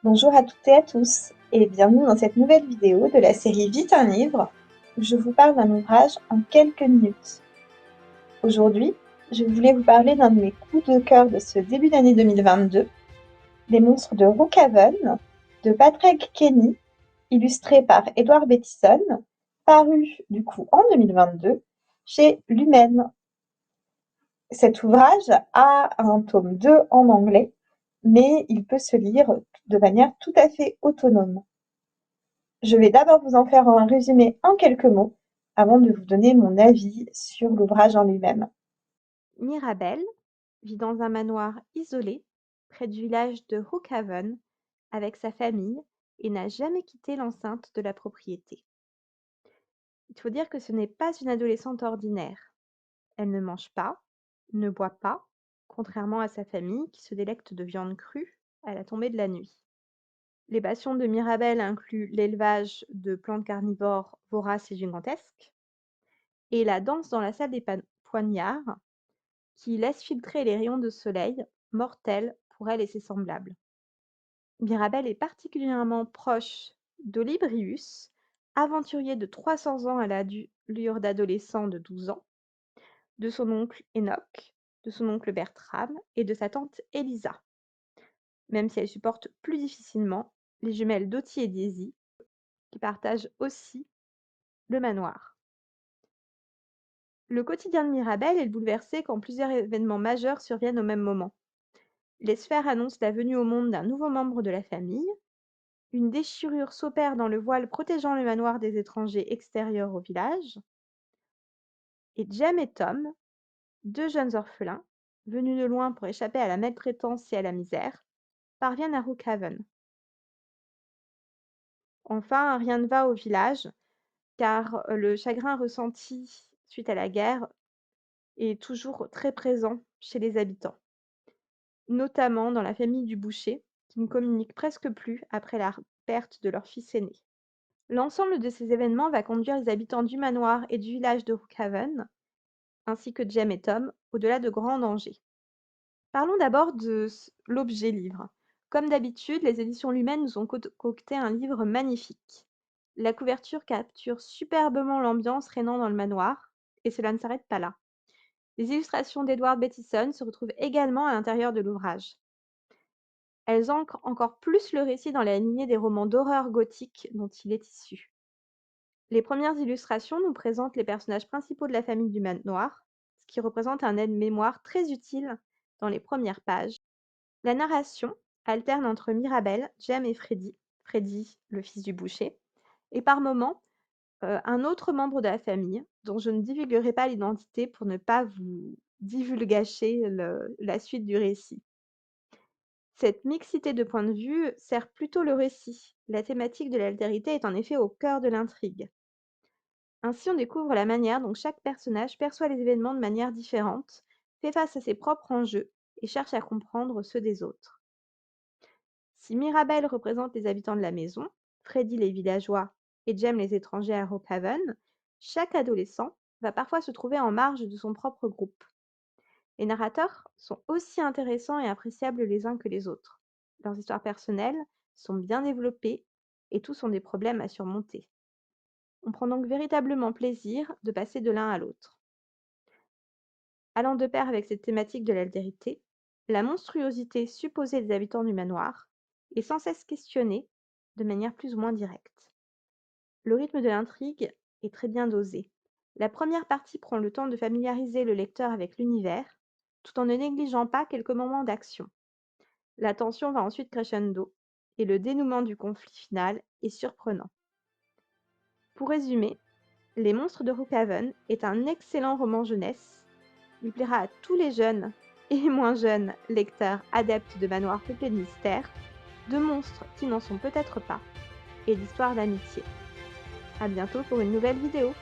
Bonjour à toutes et à tous, et bienvenue dans cette nouvelle vidéo de la série Vite un livre, où je vous parle d'un ouvrage en quelques minutes. Aujourd'hui, je voulais vous parler d'un de mes coups de cœur de ce début d'année 2022, Les monstres de Rookhaven, de Patrick Kenny, illustré par Edward Bettison, paru du coup en 2022 chez Lumen. Cet ouvrage a un tome 2 en anglais, mais il peut se lire de manière tout à fait autonome. Je vais d'abord vous en faire un résumé en quelques mots, avant de vous donner mon avis sur l'ouvrage en lui-même. Mirabelle vit dans un manoir isolé près du village de Rookhaven avec sa famille et n'a jamais quitté l'enceinte de la propriété. Il faut dire que ce n'est pas une adolescente ordinaire. Elle ne mange pas, ne boit pas, contrairement à sa famille qui se délecte de viande crue à la tombée de la nuit. Les passions de Mirabelle incluent l'élevage de plantes carnivores voraces et gigantesques et la danse dans la salle des poignards qui laisse filtrer les rayons de soleil, mortels pour elle et ses semblables. Mirabelle est particulièrement proche d'Olybrius, aventurier de 300 ans à l'allure d'adolescent de 12 ans, de son oncle Enoch, de son oncle Bertram et de sa tante Elisa, même si elle supporte plus difficilement les jumelles Dottie et Daisy, qui partagent aussi le manoir. Le quotidien de Mirabelle est bouleversé quand plusieurs événements majeurs surviennent au même moment. Les sphères annoncent la venue au monde d'un nouveau membre de la famille. Une déchirure s'opère dans le voile protégeant le manoir des étrangers extérieurs au village. Et Jem et Tom, deux jeunes orphelins, venus de loin pour échapper à la maltraitance et à la misère, parviennent à Rookhaven. Enfin, rien ne va au village, car le chagrin ressenti suite à la guerre est toujours très présent chez les habitants, notamment dans la famille du boucher, qui ne communique presque plus après la perte de leur fils aîné. L'ensemble de ces événements va conduire les habitants du manoir et du village de Rookhaven, ainsi que Jem et Tom, au-delà de grands dangers. Parlons d'abord de l'objet livre. Comme d'habitude, les éditions Lumen nous ont concocté un livre magnifique. La couverture capture superbement l'ambiance régnant dans le manoir, et cela ne s'arrête pas là. Les illustrations d'Edward Bettison se retrouvent également à l'intérieur de l'ouvrage. Elles ancrent encore plus le récit dans la lignée des romans d'horreur gothique dont il est issu. Les premières illustrations nous présentent les personnages principaux de la famille du manoir, ce qui représente un aide-mémoire très utile dans les premières pages. La narration alterne entre Mirabelle, Jem et Freddy, Freddy, le fils du boucher, et par moments un autre membre de la famille, dont je ne divulguerai pas l'identité pour ne pas vous divulgacher la suite du récit. Cette mixité de points de vue sert plutôt le récit. La thématique de l'altérité est en effet au cœur de l'intrigue. Ainsi, on découvre la manière dont chaque personnage perçoit les événements de manière différente, fait face à ses propres enjeux et cherche à comprendre ceux des autres. Si Mirabelle représente les habitants de la maison, Freddy les villageois et Jem les étrangers à Rookhaven, chaque adolescent va parfois se trouver en marge de son propre groupe. Les narrateurs sont aussi intéressants et appréciables les uns que les autres. Leurs histoires personnelles sont bien développées et tous ont des problèmes à surmonter. On prend donc véritablement plaisir de passer de l'un à l'autre. Allant de pair avec cette thématique de l'altérité, la monstruosité supposée des habitants du manoir est sans cesse questionnée de manière plus ou moins directe. Le rythme de l'intrigue est très bien dosé. La première partie prend le temps de familiariser le lecteur avec l'univers, tout en ne négligeant pas quelques moments d'action. La tension va ensuite crescendo, et le dénouement du conflit final est surprenant. Pour résumer, Les monstres de Rookhaven est un excellent roman jeunesse. Il plaira à tous les jeunes et moins jeunes lecteurs adeptes de manoirs peuplés de mystères, de monstres qui n'en sont peut-être pas, et d'histoires d'amitié. À bientôt pour une nouvelle vidéo.